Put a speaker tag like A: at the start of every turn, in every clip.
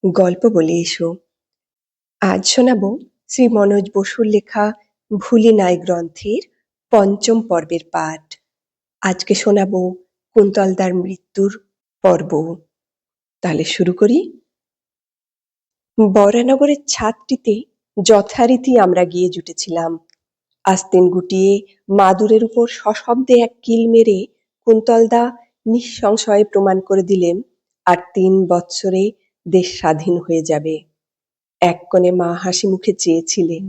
A: গল্প বলে এসো। আজ শোনাব শ্রী মনোজ বসুর লেখা ভুলি নাই গ্রন্থের পঞ্চম পর্বের পাঠ। আজকে শোনাব কুন্তলদার মৃত্যুর পর্ব। তাহলে শুরু করি। বরানগরের ছাদটিতে যথারীতি আমরা গিয়ে জুটেছিলাম। আস্তিন গুটিয়ে মাদুরের উপর সশব্দে এক কিল মেরে কুন্তলদা নিঃসংশয়ে প্রমাণ করে দিলেন আর ৩ বৎসরে দেশ স্বাধীন হয়ে যাবে। এক কোণে মা হাসি মুখে চেয়েছিলেন।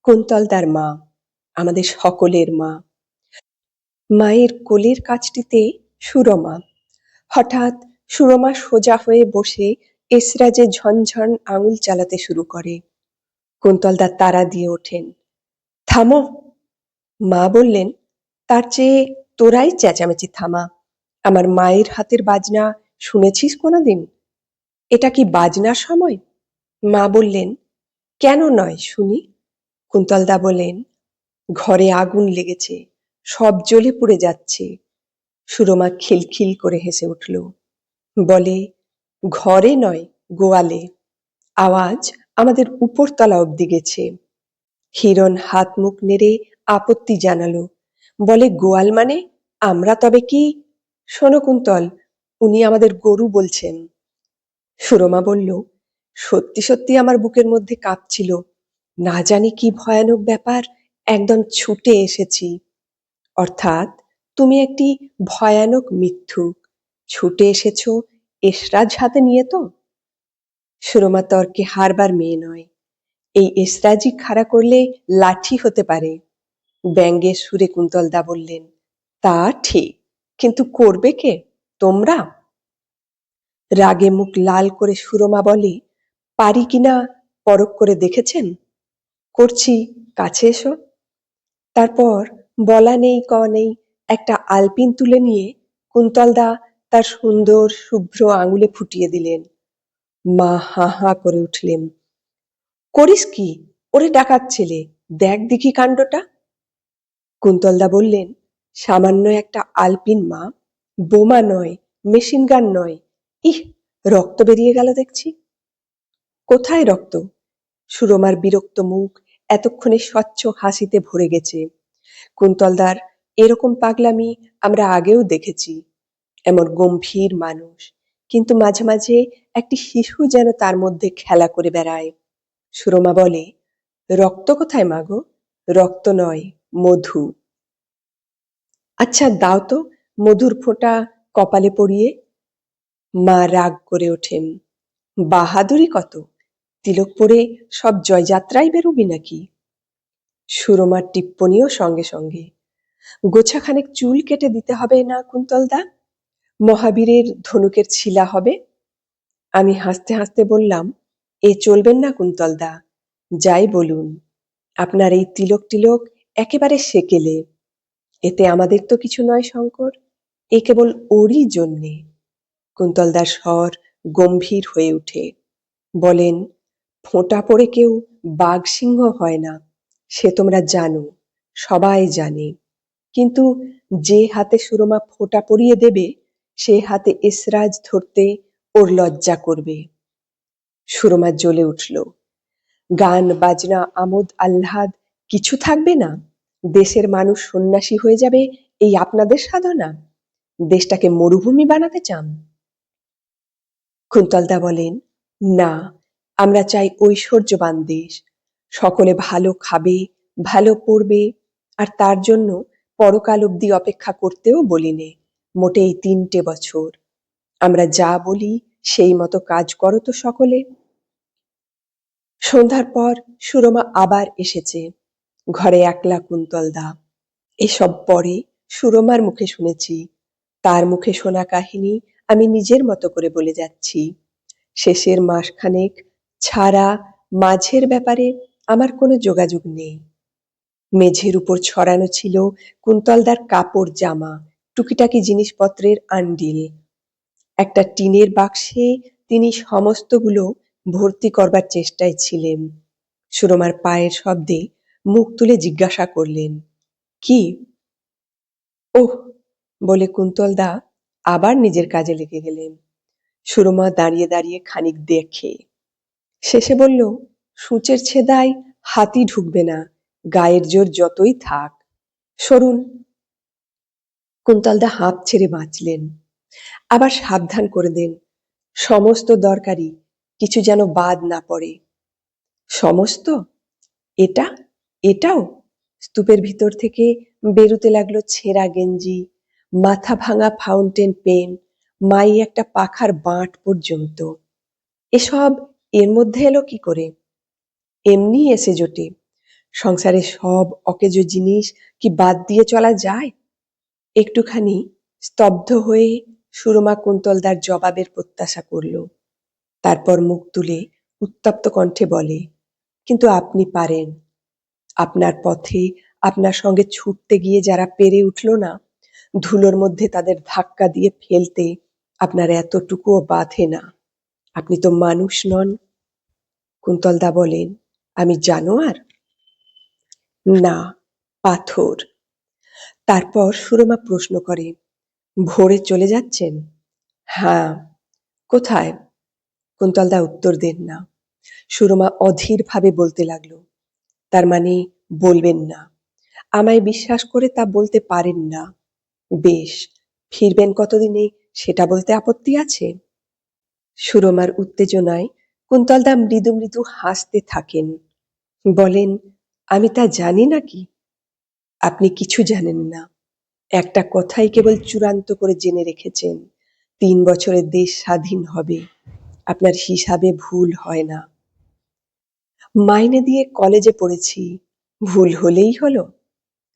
A: কুন্তলদার মা, আমাদের সকলের মা। মায়ের কোলের কাছটিতে সুরমা। হঠাৎ সুরমা সোজা হয়ে বসে এসরাজে ঝনঝন আঙুল চালাতে শুরু করে। কুন্তলদা তাড়া দিয়ে ওঠেন, থামো। মা বললেন, তার চেয়ে তোরাই চেঁচামেচি থামা। আমার মায়ের হাতের বাজনা শুনেছিস কোনোদিন? এটা কি বাজনার সময়? মা বললেন, কেন নয় শুনি। কুন্তলদা বলেন, ঘরে আগুন লেগেছে, সব জ্বলে পুড়ে যাচ্ছে। সুরমা খিলখিল করে হেসে উঠল, বলে, ঘরে নয়, গোয়ালে। আওয়াজ আমাদের উপরতলা অব্দি গেছে। হিরণ হাত মুখ নেড়ে আপত্তি জানালো, বলে, গোয়াল মানে? আমরা তবে কি? শোনো কুন্তল, উনি আমাদের গরু বলছেন। সুরমা বলল, সত্যি সত্যি আমার বুকের মধ্যে কাঁপছিল। না জানি কি ভয়ানক ব্যাপার, একদম ছুটে এসেছি। অর্থাৎ তুমি একটি ভয়ানক মিথ্যুক, ছুটে এসেছ এসরাজ হাতে নিয়ে তো? সুরমা তর্কে হারবার মেয়ে নয়। এই এসরাজি খাড়া করলে লাঠি হতে পারে। ব্যঙ্গের সুরে কুন্তলদা বললেন, তা ঠিক, কিন্তু করবে কে? তোমরা? রাগে মুখ লাল করে সুরমা বলে, পারি কিনা পরখ করে দেখেছেন? করছি, কাছে এসো। তারপর বলা নেই কওয়া নেই একটা আলপিন তুলে নিয়ে কুন্তলদা তার সুন্দর শুভ্র আঙুলে ফুটিয়ে দিলেন। মা হা হা করে উঠলেন, করিস কি? ওরে ডাকাত ছেলে, দেখ দেখি কাণ্ডটা। কুন্তলদা বললেন, সামান্য একটা আলপিন মা, বোমা নয়, মেশিন গান নয়। ইহ, রক্ত বেরিয়ে গেল দেখছি। কোথায় রক্ত? সুরমার বিরক্ত মুখ এতক্ষণে স্বচ্ছ হাসিতে ভরে গেছে। কুন্তলদার এরকম পাগলামি আমরা আগেও দেখেছি। এমন গম্ভীর মানুষ, কিন্তু মাঝে মাঝে একটি শিশু যেন তার মধ্যে খেলা করে বেড়ায়। সুরমা বলে, রক্ত কোথায় মাগো? রক্ত নয়, মধু। আচ্ছা দাও তো মধুর ফোঁটা কপালে পরিয়ে। মা রাগ করে ওঠেন, বাহাদুরি কত, তিলক পরে সব জয়যাত্রায় বেরোবি নাকি? সুরমার টিপ্পনিও সঙ্গে সঙ্গে, গোছাখানেক চুল কেটে দিতে হবে না কুন্তলদা? মহাবীরের ধনুকের ছিলা হবে। আমি হাসতে হাসতে বললাম, এ চলবেন না কুন্তলদা, যাই বলুন। আপনার এই তিলক টিলক একেবারে সেকেলে। এতে আমাদের তো কিছু নয় শঙ্কর, এ কেবল ওরই জন্যে। কুন্তলদার স্বর গম্ভীর হয়ে উঠে, বলেন, ফোঁটা পড়ে কেউ বাঘ সিংহ হয় না, সে তোমরা জানো, সবাই জানে। কিন্তু যে হাতে সুরমা ফোঁটা পরিয়ে দেবে, সে হাতে এসরাজ ধরতে ওর লজ্জা করবে। সুরমা জ্বলে উঠল, গান বাজনা আমোদ আহ্লাদ কিছু থাকবে না? দেশের মানুষ সন্ন্যাসী হয়ে যাবে এই আপনাদের সাধনা? দেশটাকে মরুভূমি বানাতে চান? কুন্তলদা বলেন, না, আমরা চাই ঐশ্বর্যবান দেশ। সকলে ভালো খাবে, ভালো পড়বে, আর তার জন্য পরকাল অবধি অপেক্ষা করতেও বলিনে, মোটেই ৩টে বছর। আমরা যা বলি সেই মতো কাজ করো তো সকলে। সন্ধ্যার পর সুরমা আবার এসেছে। ঘরে একলা কুন্তলদা। এসব পরে সুরমার মুখে শুনেছি, তার মুখে শোনা কাহিনী আমি নিজের মতো করে বলে যাচ্ছি। শেষের মাসখানেক ছাড়া মাঝের ব্যাপারে আমার কোনো যোগাযোগ নেই। মেঝের উপর ছড়ানো ছিল কুন্তলদার কাপড় জামা, টুকিটাকি জিনিসপত্রের আন্ডিল। একটা টিনের বাক্সে তিনি সমস্তগুলো ভর্তি করবার চেষ্টায় ছিলেন। সুরমার পায়ের শব্দে মুখ তুলে জিজ্ঞাসা করলেন, কি? ওহ, বলে কুন্তলদা আবার নিজের কাজে লেগে গেলেন। সুরমা দাঁড়িয়ে দাঁড়িয়ে খানিক দেখে, শেষে বলল, সূচের ছেদায় হাতি ঢুকবে না, গায়ের জোর যতই থাক। সরুন। কুন্তলদা হাঁপ ছেড়ে বাঁচলেন। আবার সাবধান করে দেন, সমস্ত দরকারি, কিছু যেন বাদ না পড়ে। সমস্ত? এটা? এটাও? স্তূপের ভিতর থেকে বেরুতে লাগলো ছেঁড়া গেঞ্জি, মাথা ভাঙা ফাউন্টেন পেন, মাই একটা পাখার বাঁট পর্যন্ত। এসব এর মধ্যে এলো কি করে? এমনি এসে জোটে। সংসারে সব অকেজো জিনিস কি বাদ দিয়ে চলা যায়? একটুখানি স্তব্ধ হয়ে সুরমা কুন্তলদার জবাবের প্রত্যাশা করল। তারপর মুখ তুলে উত্তপ্ত কণ্ঠে বলে, কিন্তু আপনি পারেন। আপনার পথে আপনার সঙ্গে ছুটতে গিয়ে যারা পেরে উঠল না, ধুলোর মধ্যে তাদের ধাক্কা দিয়ে ফেলতে আপনার এতটুকুও বাধে না। আপনি তো মানুষ নন। কুন্তলদা বলেন, আমি জানোয়ার? না, পাথর। তারপর সুরমা প্রশ্ন করে, ভোরে চলে যাচ্ছেন? হ্যাঁ। কোথায়? কুন্তলদা উত্তর দেন না। সুরমা অধীর ভাবে বলতে লাগলো, তার মানে বলবেন না? আমায় বিশ্বাস করে তা বলতে পারেন না। বেশ, ফিরবেন কতদিনে সেটা বলতে আপত্তি আছে? সুরমার উত্তেজনায় কুন্তলদা মৃদু মৃদু হাসতে থাকেন। বলেন, আমি তা জানি নাকি? আপনি কিছু জানেন না। একটা কথাই কেবল চূড়ান্ত করে জেনে রেখেছেন, 3 বছরে দেশ স্বাধীন হবে। আপনার হিসাবে ভুল হয় না। মাইনে দিয়ে কলেজে পড়েছি, ভুল হলেই হলো?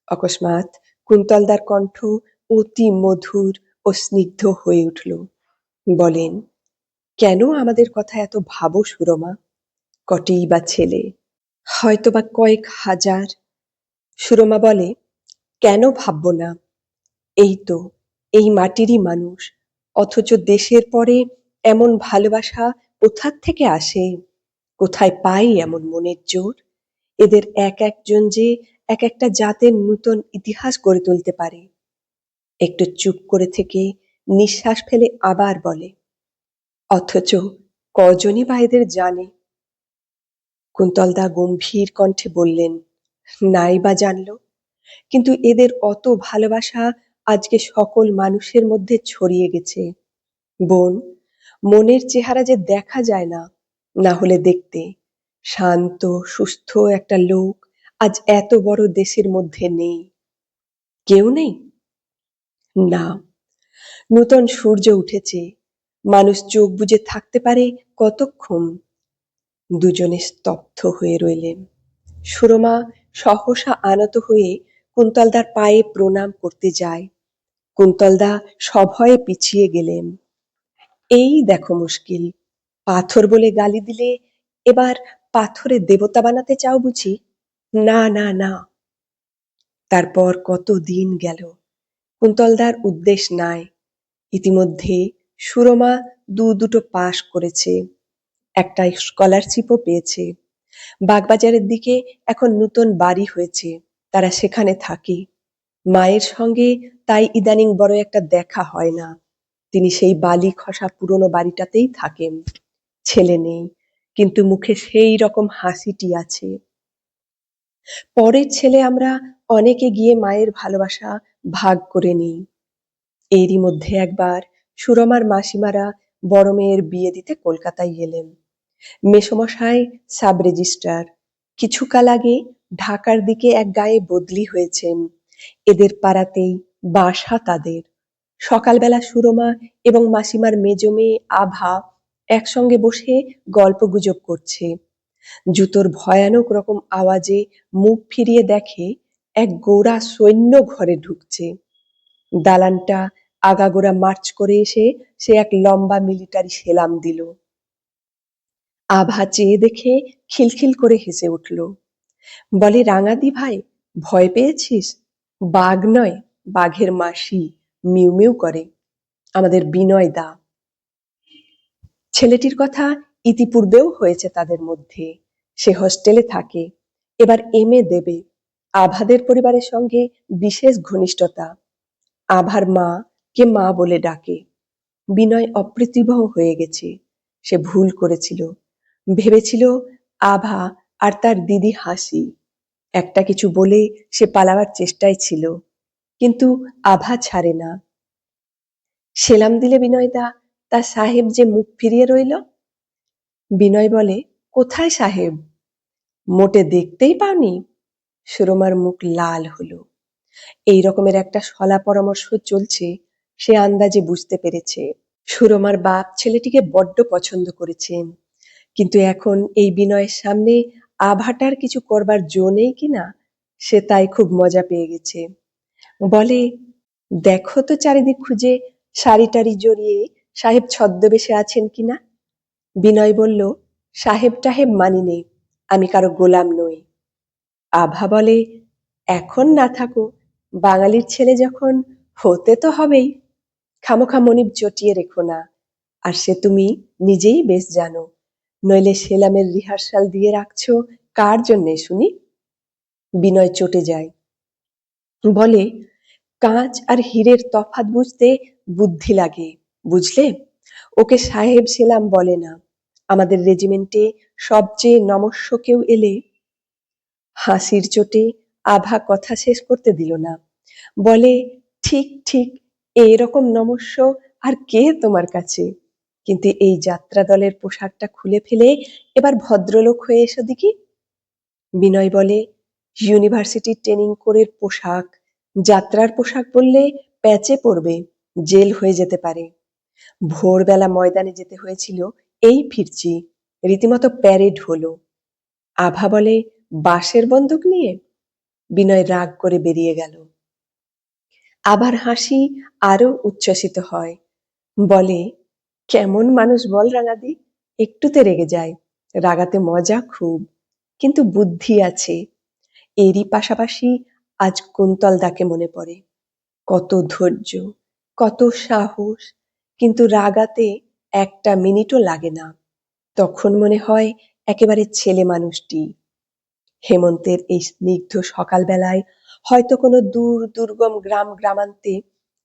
A: অকস্মাৎ কুন্তলদার কণ্ঠ অতি মধুর ও স্নিগ্ধ হয়ে উঠল। বলেন, কেন আমাদের কথা এত ভাবো সুরমা? কটিই বা ছেলে? হয়তোবা কয়েক হাজার। সুরমা বলে, কেন ভাববো না? এই তো, এই মাটিরই মানুষ, অথচ দেশের পরে এমন ভালোবাসা কোথার থেকে আসে? কোথায় পাই এমন মনের জোর? এদের এক একজন যে এক একটা জাতের নূতন ইতিহাস গড়ে তুলতে পারে। একটু চুপ করে থেকে নিঃশ্বাস ফেলে আবার বলে, অথচ কজনই বা এদের জানে? কুন্তলদা গম্ভীর কণ্ঠে বললেন, নাই বা জানলো, কিন্তু এদের অত ভালোবাসা আজকে সকল মানুষের মধ্যে ছড়িয়ে গেছে। বোন, মনের চেহারা যে দেখা যায় না, না হলে দেখতে শান্ত সুস্থ একটা লোক আজ এত বড় দেশের মধ্যে নেই। কেউ নেই? না। নূতন সূর্য উঠেছে, মানুষ চোখ বুজে থাকতে পারে কতক্ষণ? দুজনে স্তব্ধ হয়ে রইলেন। সুরমা সহসা আনত হয়ে কুন্তলদার পায়ে প্রণাম করতে যায়। কুন্তলদা সভয়ে পিছিয়ে গেলেন। এই দেখো মুশকিল, পাথর বলে গালি দিলে এবার পাথরে দেবতা বানাতে চাও বুঝি? না না না। তারপর কত দিন গেল, কুন্তলদার উদ্দেশ নাই। ইতিমধ্যে সুরমা দুটো পাশ করেছে, একটা স্কলারশিপও পেয়েছে। বাগবাজারের দিকে এখন নূতন বাড়ি হয়েছে, তারা সেখানে থাকে। মায়ের সঙ্গে তাই ইদানিং বড় একটা দেখা হয় না। তিনি সেই বালি খসা পুরনো বাড়িটাতেই থাকেন। ছেলে নেই, কিন্তু মুখে সেই রকম হাসিটি আছে। পরের ছেলে আমরা অনেকে গিয়ে মায়ের ভালোবাসা ভাগ করে নিই। এরই মধ্যে একবার সুরমার মাসিমারা বড় মেয়ের বিয়ে দিতে কলকাতায় এলেন। মেসোমশাই সাব রেজিস্ট্রার, কিছুকাল আগে ঢাকার দিকে এক গায়ে বদলি হয়েছেন। এদের পাড়াতেই বাসা তাদের। সকালবেলা সুরমা এবং মাসিমার মেজো মেয়ে আভা একসঙ্গে বসে গল্পগুজব করছে। জুতোর ভয়ানক রকম আওয়াজে মুখ ফিরিয়ে দেখে এক গোঁড়া সৈন্য ঘরে ঢুকছে। দালানটা আগাগোড়া মার্চ করে এসে সে এক লম্বা মিলিটারি সেলাম দিল। আভা চেয়ে দেখে খিলখিল করে হেসে উঠল। বলে, রাঙাদি ভাই, ভয় পেয়েছিস? বাঘ নয়, বাঘের মাসি মিউ মিউ করে, আমাদের বিনয় দা। ছেলেটির কথা ইতিপূর্বেও হয়েছে তাদের মধ্যে। সে হস্টেলে থাকে, এবার এমএ দেবে। আভাদের পরিবারের সঙ্গে বিশেষ ঘনিষ্ঠতা। আভার মা কে মা বলে ডাকে। বিনয় অপ্রতিভ হয়ে গেছে। সে ভুল করেছিল। ভেবেছিল আভা আর তার দিদি হাসি। একটা কিছু বলে সে পালাবার চেষ্টায় ছিল, কিন্তু আভা ছাড়ে না। সেলাম দিলে বিনয়দা, তা সাহেব যে মুখ ফিরিয়ে রইল। বিনয় বলে, কোথায় সাহেব? মোটে দেখতেই পাওনি? সুরমার মুখ লাল হলো। এই রকমের একটা শলা পরামর্শ চলছে সে আন্দাজে বুঝতে পেরেছে। সুরমার বাপ ছেলেটিকে বড্ড পছন্দ করেছেন, কিন্তু এখন এই বিনয়ের সামনে আভাটার কিছু করবার জো নেই কিনা সে তাই খুব মজা পেয়ে গেছে। বলে, দেখো তো চারিদিক খুঁজে শাড়ি টাড়ি জড়িয়ে সাহেব ছদ্মবেশে আছেন কিনা। বিনয় বলল, সাহেব টাহেব মানি নেই, আমি কারো গোলাম নই। আভা বলে, এখন না থাকো, বাঙালির ছেলে যখন হতে তো হবেই। খামোখা মনিব চটিয়ে রেখো না, আর সে তুমি নিজেই বেশ জানো। নইলে সেলামের রিহার্সাল দিয়ে রাখছো কার জন্যে শুনি? বিনয় চটে যায়। বলে, কাঁচ আর হীরের তফাৎ বুঝতে বুদ্ধি লাগে, বুঝলে? ওকে সাহেব সেলাম বলে না। আমাদের রেজিমেন্টে সবচেয়ে নমস্য কেউ এলে। হাসির চোটে আভা কথা শেষ করতে দিল না। বলে, ঠিক ঠিক, এইরকম নমস্য আর কে তোমার কাছে? কিন্তু এই যাত্রা দলের পোশাকটা খুলে ফেলে এবার ভদ্রলোক হয়ে এসো দেখি। বিনয় বলে, ইউনিভার্সিটি ট্রেনিং কোরের পোশাক, যাত্রার পোশাক বললে প্যাচে পড়বে, জেল হয়ে যেতে পারে। ভোরবেলা ময়দানে যেতে হয়েছিল, এই ফিরছি, রীতিমতো প্যারেড হলো। আভা বলে, বাঁশের বন্দুক নিয়ে? বিনয় রাগ করে বেরিয়ে গেল। আবার হাসি আরো উচ্ছ্বসিত হয়। বলে, কেমন মানুষ বল রাঙাদি, একটুতে রেগে যায়, রাগাতে মজা খুব, কিন্তু বুদ্ধি আছে। এরই পাশাপাশি আজ কুন্তলদাকে মনে পড়ে। কত ধৈর্য, কত সাহস, কিন্তু রাগাতে একটা মিনিটও লাগে না। তখন মনে হয় একেবারে ছেলে মানুষটি। হেমন্তের এই স্নিগ্ধ সকালবেলায় হয়তো কোনো দূর দুর্গম গ্রামান্তে,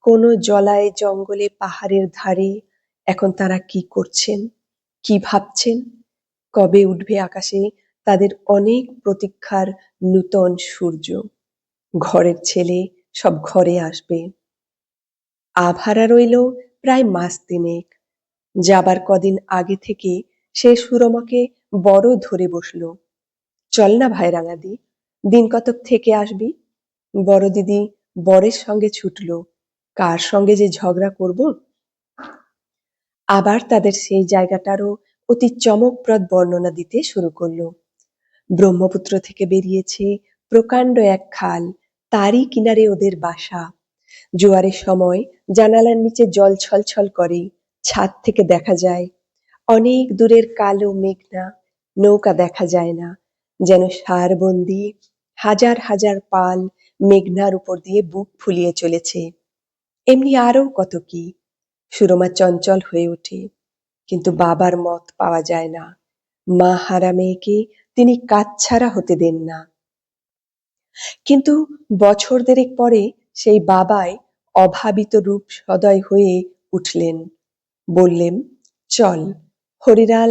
A: কোনো জলায় জঙ্গলে পাহাড়ের ধারে এখন তারা কি করছেন, কি ভাবছেন? কবে উঠবে আকাশে তাদের অনেক প্রতীক্ষার নূতন সূর্য? ঘরের ছেলে সব ঘরে আসবে। আভারা রইল প্রায় মাস তিনেক। যাবার কদিন আগে থেকে সে সুরমাকে বড় ধরে বসল। চল না ভাই রাঙাদি, দিন কতক থেকে আসবি। বড় দিদি বরের সঙ্গে ছুটল, কার সঙ্গে যে ঝগড়া করব। আবার তাদের সেই জায়গাটারও অতি চমকপ্রদ বর্ণনা দিতে শুরু করলো। ব্রহ্মপুত্র থেকে বেরিয়েছে প্রকাণ্ড এক খাল, তারই কিনারে ওদের বাসা। জোয়ারের সময় জানালার নিচে জল ছলছল করে, ছাদ থেকে দেখা যায়। অনেক দূরের কালো মেঘনা, নৌকা দেখা যায় না, যেন সারবন্দি হাজার হাজার পাল মেঘনার উপর দিয়ে বুক ফুলিয়ে চলেছে। এমনি আরো কত কি। সুরমা চঞ্চল হয়ে ওঠে, কিন্তু বাবার মত পাওয়া যায় না। মা হারা মেয়েকে তিনি কাছছাড়া হতে দেন না। কিন্তু বছর দেড়েক পরে সেই বাবাই অভাবিত রূপ সদয় হয়ে উঠলেন। বললেন, চল, হরিলাল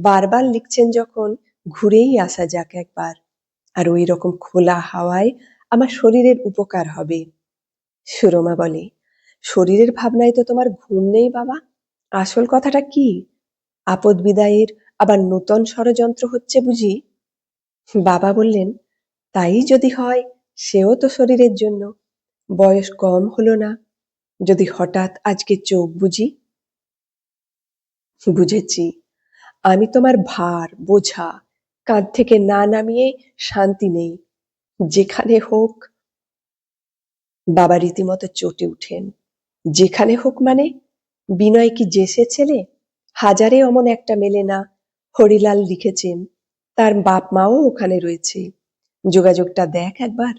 A: বারবার লিখছেন যখন, ঘুরেই আসা যাক একবার। আর ওই রকম খোলা হাওয়ায় আমার শরীরের উপকার হবে। সুরমা বলে, শরীরের ভাবনায় তো তোমার ঘুম নেই বাবা। আসল কথাটা কি? আপদ বিদায়ের আবার নূতন ষড়যন্ত্র হচ্ছে বুঝি? বাবা বললেন, তাই যদি হয়, সেও তো শরীরের জন্য। বয়স কম হলো না, যদি হঠাৎ আজকে চোখ বুঝি। বুঝেছি, আমি তোমার ভার বোঝা কাঁধ থেকে না নামিয়ে শান্তি নেই। যেখানে হোক। বাবা রীতিমতো চটে উঠেন। যেখানে হোক মানে? বিনয় কি জেসে ছেলে? হাজারে অমন একটা মেলে না। হরিলাল লিখেছেন, তার বাপ মাও ওখানে রয়েছে, যোগাযোগটা দেখ একবার।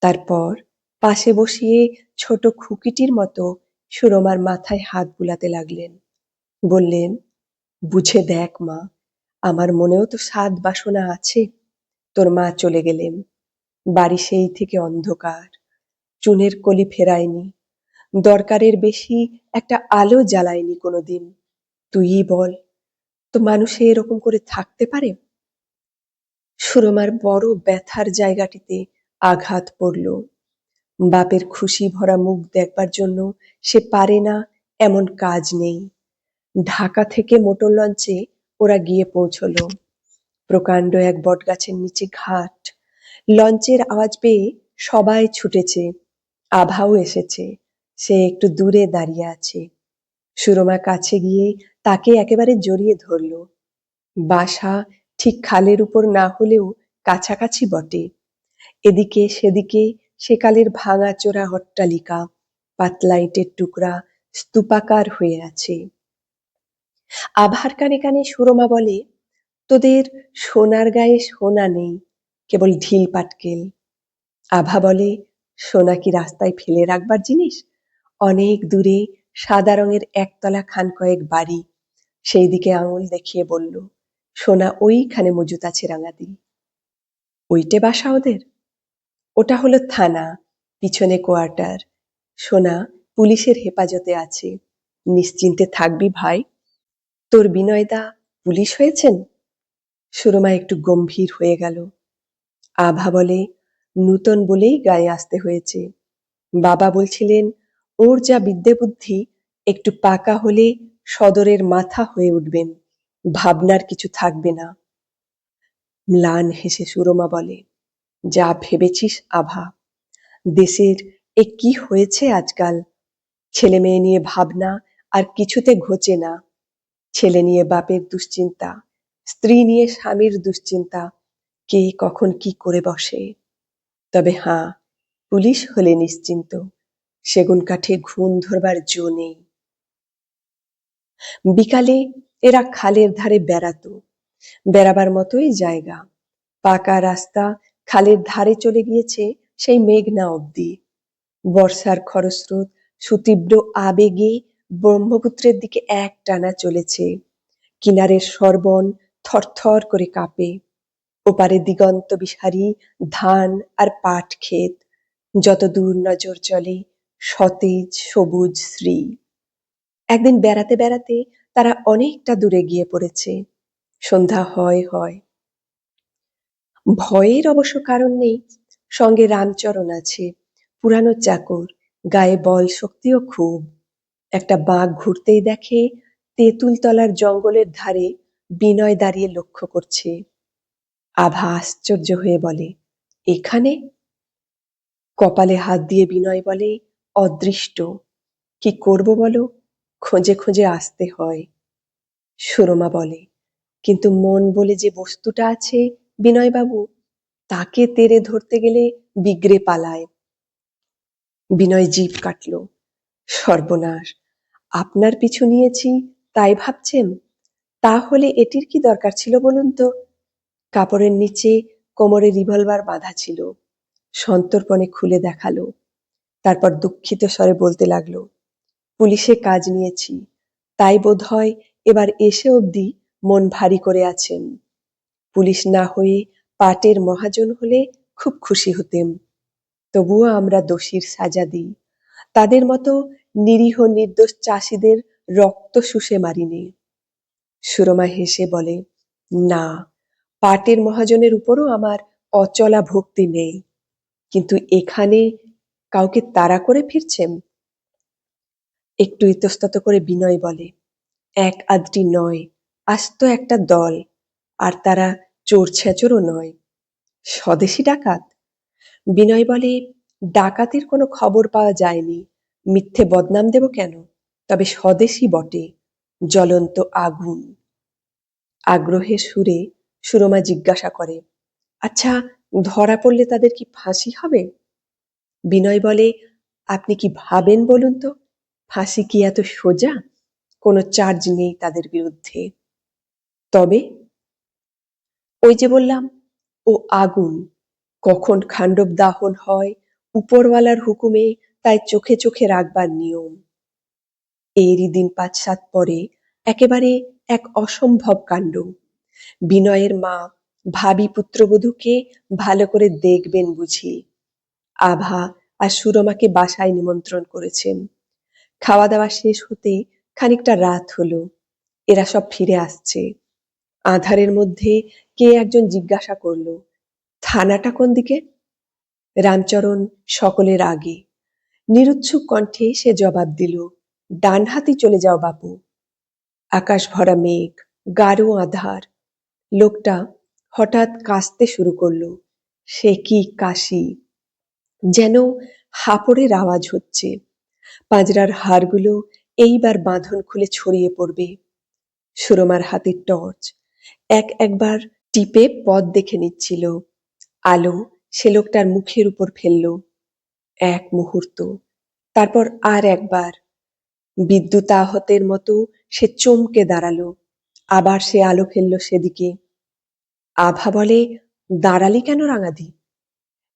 A: তারপর পাশে বসিয়ে ছোট খুকিটির মতো সুরমার মাথায় হাত বুলাতে লাগলেন। বললেন, বুঝে দেখ মা, আমার মনেও তো সাধ বাসনা আছে। তোর মা চলে গেলেন, বাড়ি সেই থেকে অন্ধকার, চুনের কলি ফেরায়নি। দরকারের বেশি একটা আলো জ্বালায়নি কোনোদিন। তুই বল, তো মানুষে এরকম করে থাকতে পারে? সুরমার বড় ব্যথার জায়গাটিতে আঘাত পড়ল। বাপের খুশি ভরা মুখ দেখবার জন্য সে পারে না এমন কাজ নেই। ঢাকা থেকে মোটর লঞ্চে ওরা গিয়ে পৌঁছল। প্রকাণ্ড এক বটগাছের নিচে ঘাট। লঞ্চের আওয়াজ পেয়ে সবাই ছুটেছে। আভাও এসেছে। সে একটু দূরে দাঁড়িয়ে আছে। সুরমা কাছে গিয়ে তাকে একেবারে জড়িয়ে ধরল। বাসা ঠিক খালের উপর না হলেও কাছাকাছি বটে। এদিকে সেদিকে সেকালের ভাঙাচোরা অট্টালিকা, পাতলা ইটের টুকরা স্তূপাকার হয়ে আছে। আভার কানে কানে সুরমা বলে, তোদের সোনার গায়ে সোনা নেই, কেবল ঢিল পাটকেল। আভা বলে, সোনা কি রাস্তায় ফেলে রাখবার জিনিস? অনেক দূরে সাদা রঙের একতলা খান কয়েক বাড়ি। সেই দিকে আঙুল দেখিয়ে বলল, সোনা ওইখানে মজুত আছে রাঙাদি। ওইটে বাসা ওদের? ওটা হলো থানা, পিছনে কোয়ার্টার। সোনা পুলিশের হেফাজতে আছে। নিশ্চিন্তে থাকবি ভাই। তোর বিনয়দা পুলিশ হয়েছেন? সুরমা একটু গম্ভীর হয়ে গেল। আভা বলে, নূতন বলেই গায়ে আসতে হয়েছে। বাবা বলছিলেন ওর যা বিদ্যে বুদ্ধি, একটু পাকা হলে সদরের মাথা হয়ে উঠবেন, ভাবনার কিছু থাকবে না। ম্লান হেসে সুরমা বলে, যা ভেবেছিস আভা। দেশের এ কি হয়েছে আজকাল! ছেলে মেয়ে নিয়ে ভাবনা আর কিছুতে ঘোচে না। ছেলে নিয়ে বাপের দুশ্চিন্তা, স্ত্রী নিয়ে স্বামীর দুশ্চিন্তা, কে কখন কি করে বসে। তবে হাঁ, পুলিশ হলে নিশ্চিন্ত, সেগুন কাঠে ঘুণ ধরবার জো নেই। বিকালে এরা খালের ধারে বেড়াতো। বেড়াবার মতোই জায়গা। পাকা রাস্তা খালের ধারে চলে গিয়েছে সেই মেঘনা অবধি। বর্ষার খরস্রোত সুতীব্র আবেগে ব্রহ্মপুত্রের দিকে এক টানা চলেছে। কিনারের সরবন থরথর করে কাঁপে। ওপারে দিগন্ত বিহারী ধান আর পাট ক্ষেত, যত দূর নজর চলে সতেজ সবুজ শ্রী। একদিন বেড়াতে বেড়াতে তারা অনেকটা দূরে গিয়ে পড়েছে। সন্ধ্যা হয় হয়। ভয়ের অবশ্য কারণ নেই। সঙ্গে রামচরণ আছে, পুরানো চাকর, গায়ে বল শক্তিও খুব। একটা বাঘ ঘুরতেই দেখে তেঁতুল তলার জঙ্গলের ধারে বিনয় দাঁড়িয়ে লক্ষ্য করছে। আভা আশ্চর্য হয়ে বলে, এখানে? কপালে হাত দিয়ে বিনয় বলে, অদৃষ্ট। কি করব বলো, খোঁজে খোঁজে আসতে হয়। সুরমা বলে, কিন্তু মন বলে যে বস্তুটা আছে বিনয়বাবু, তাকে তেড়ে ধরতে গেলে বিগড়ে পালায়। বিনয় জিভ কাটল। সর্বনাশ, আপনার পিছু নিয়েছি তাই ভাবছেন? তাহলে এটির কি দরকার ছিল বলুন তো? কাপড়ের নিচে কোমরে রিভলভার বাঁধা ছিল। সন্তর্পণে খুলে দেখালো। তারপর দুঃখিত স্বরে বলতে লাগলো, পুলিশে কাজ নিয়েছি, তাই বোধ হয় এবার এসে অবধি মন ভারী করে আছেন। পুলিশ না হয়ে পাটের মহাজন হলে খুব খুশি হতেম। তবুও আমরা দোষীর সাজা দিই। তাদের মতো নিরীহ নির্দোষ চাষিদের রক্ত শুষে মারিনি। সুরমা হেসে বলে, না, পাটের মহাজনের উপরও আমার অচলা ভক্তি নেই, কিন্তু এখানে কাউকে তাড়া করে ফিরছেন? একটু ইতস্তত করে বিনয় বলে, এক আধটি নয়, আস্ত একটা দল। আর তারা চোর ছেচরও নয়, স্বদেশী ডাকাত। বিনয় বলে, ডাকাতির কোনো খবর পাওয়া যায়নি, মিথ্যে বদনাম দেব কেন? তবে স্বদেশী বটে, জ্বলন্ত আগুন। আগ্রহের সুরে সুরমা জিজ্ঞাসা করে, আচ্ছা, ধরা পড়লে তাদের কি ফাঁসি হবে? বিনয় বলে, আপনি কি ভাবেন বলুন তো, ফাঁসি কি এত সোজা? কোনো চার্জ নেই তাদের বিরুদ্ধে। তবে ওই যে বললাম, ও আগুন, কখন খান্ডব দাহন হয় উপরওয়ালার হুকুমে তাই চোখে চোখে রাখবার নিয়ম। এরই দিন ৫-৭ পরে একেবারে এক অসম্ভব কাণ্ড। বিনয়ের মা ভাবী পুত্রবধূকে ভালো করে দেখবেন বুঝি। আভা আর সুরমাকে বাসায় নিমন্ত্রণ করেছেন। খাওয়া দাওয়া শেষ হতে খানিকটা রাত হলো। এরা সব ফিরে আসছে। আঁধারের মধ্যে কে একজন জিজ্ঞাসা করলো, থানাটা কোন দিকে? রামচরণ সকলের আগে নিরুৎসুক কণ্ঠে সে জবাব দিল, ডান হাতি চলে যাও বাপু। আকাশ ভরা মেঘ, গাঢ় আঁধার। লোকটা হঠাৎ কাশতে শুরু করলো। সে কি কাশি! যেন হাঁপড়ের আওয়াজ হচ্ছে। পাঁজরার হাড়গুলো এইবার বাঁধন খুলে ছড়িয়ে পড়বে। সুরমার হাতের টর্চ একবার টিপে পথ দেখে নিচ্ছিল। আলো সে লোকটার মুখের উপর ফেলল। এক মুহূর্ত, তারপর আর একবার। বিদ্যুতাহতের মতো সে চমকে দাঁড়ালো। আবার সে আলো ফেলল সেদিকে। আভা বলে, দাঁড়ালি কেন রাঙাদি?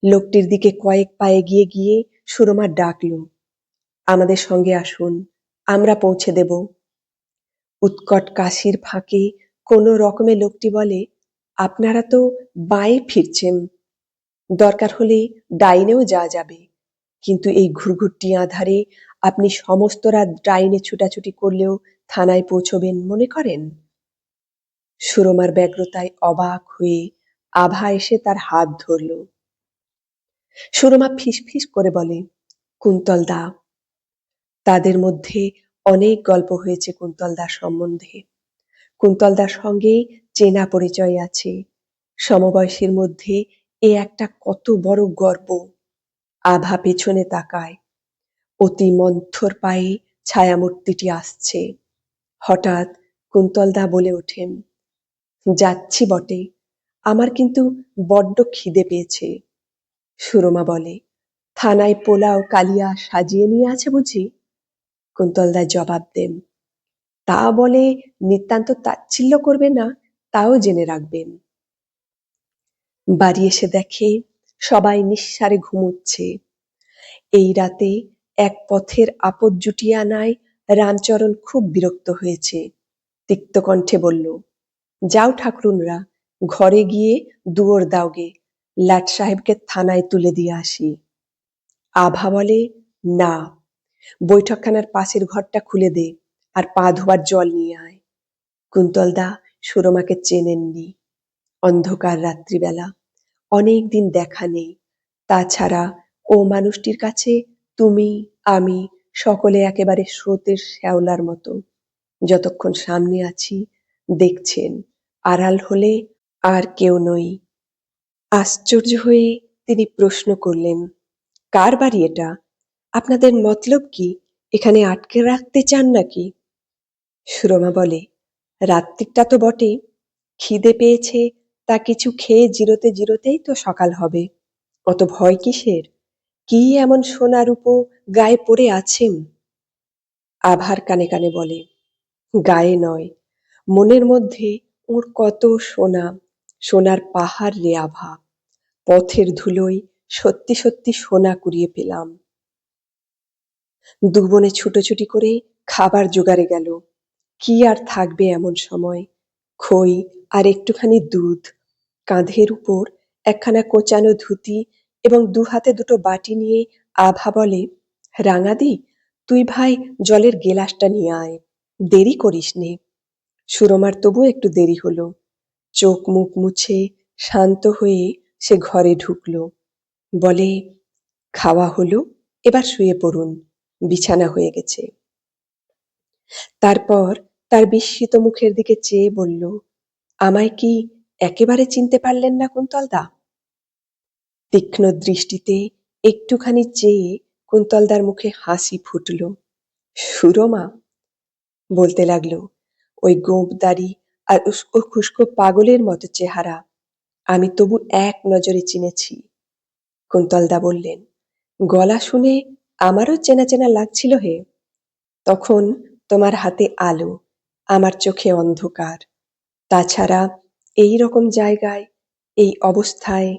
A: লোকটির দিকে কয়েক পা এগিয়ে গিয়ে সুরমা ডাকল, আমাদের সঙ্গে আসুন, আমরা পৌঁছে দেব। উৎকট কাশির ফাঁকে কোনো রকমে লোকটি বলে, আপনারা তো বাঁয়ে ফিরছেন, দরকার হলে ডাইনেও যাওয়া যাবে, কিন্তু এই ঘুরঘুরটি আঁধারে আপনি সমস্ত রাত ডাইনে ছুটাছুটি করলেও থানায় পৌঁছবেন মনে করেন? সুরমার ব্যগ্রতায় অবাক হয়ে আভা এসে তার হাত ধরল। সুরমা ফিসফিস করে বলে, কুন্তল দা। তাদের মধ্যে অনেক গল্প হয়েছে কুন্তলদার সম্বন্ধে। কুন্তলদার সঙ্গে চেনা পরিচয় আছে। সমবয়সীর মধ্যে এ একটা কত বড় গর্ব। আভা পেছনে তাকায়। অতি মন্থর পায়ে ছায়ামূর্তিটি আসছে। হঠাৎ কুন্তলদা বলে ওঠেন, যাচ্ছি বটে, আমার কিন্তু বড্ড খিদে পেয়েছে। সুরমা বলে, থানায় পোলাও কালিয়া সাজিয়ে নিয়ে আছে বুঝি? কুন্তলদা জবাব দেন, তা বলে নিতান্ত তাচ্ছিল্য করবে না, তাও জেনে রাখবেন। বাড়ি এসে দেখে সবাই নিঃসারে ঘুমুচ্ছে। এই রাতে এক পথের আপদ জুটিয়ে আনায় রামচরণ খুব বিরক্ত হয়েছে। তিক্ত কণ্ঠে বলল, যাও ঠাকরুনরা, ঘরে গিয়ে দুয়োর দাওগে, লাট সাহেবকে থানায় তুলে দিয়ে আসি। আভা বলে, না, বৈঠকখানার পাশের ঘরটা খুলে দে, আর পা ধোবার জল নিয়ে আয়। কুন্তলদা সুরমাকে চেনেননি। অন্ধকার রাত্রিবেলা, অনেক দিন দেখা নেই। তাছাড়া ও মানুষটির কাছে তুমি আমি সকলে একেবারে স্রোতের শ্যাওলার মতো। যতক্ষণ সামনে আছি দেখছেন, আড়াল হলে আর কেউ নই। আশ্চর্য হয়ে তিনি প্রশ্ন করলেন, কার বাড়ি এটা? আপনাদের মতলব কি? এখানে আটকে রাখতে চান নাকি? সুরমা বলে, রাত্রিটা তো বটে, খিদে পেয়েছে, তা কিছু খেয়ে জিরোতে জিরোতেই তো সকাল হবে। অত ভয় কিসের? কি এমন সোনা রূপো গায়ে পড়ে আছেন? আভার কানে কানে বলে, গায়ে নয়, মনের মধ্যে ওর কত সোনা, সোনার পাহাড় রে আভা। পথের ধুলোয় সত্যি সত্যি সোনা কুড়িয়ে পেলাম। দুবনে ছুটোছুটি করে খাবার জোগাড়ে গেল। কি আর থাকবে এমন সময়? খই আর একটুখানি দুধ। কাঁধের উপর একখানা কোঁচানো ধুতি এবং দু হাতে দুটো বাটি নিয়ে আভা বলে, রাঙাদি, তুই ভাই জলের গেলাসটা নিয়ে আয়, দেরি করিস নে। সুরমার তবু একটু দেরি হলো। চোখ মুখ মুছে শান্ত হয়ে সে ঘরে ঢুকলো। বলে, খাওয়া হলো, এবার শুয়ে পড়ুন, বিছানা হয়ে গেছে। তারপর তার বিস্মিত মুখের দিকে চেয়ে বলল, আমায় কি একেবারে চিনতে পারলেন না কুন্তলদা? তীক্ষ্ণ দৃষ্টিতে একটুখানি চেয়ে কুন্তলদার মুখে হাসি ফুটল। সুরমা? বলতে লাগলো, ওই গোঁপ দাড়ি আর উস্কো খুস্কো পাগলের মতো চেহারা, আমি তবু এক নজরে চিনেছি। কুন্তলদা বললেন, গলা শুনে আমারও চেনা চেনা লাগছিল হে। তখন তোমার হাতে আলো, আমার চোখে অন্ধকার। তাছাড়া এই রকম জায়গায়, এই অবস্থায়,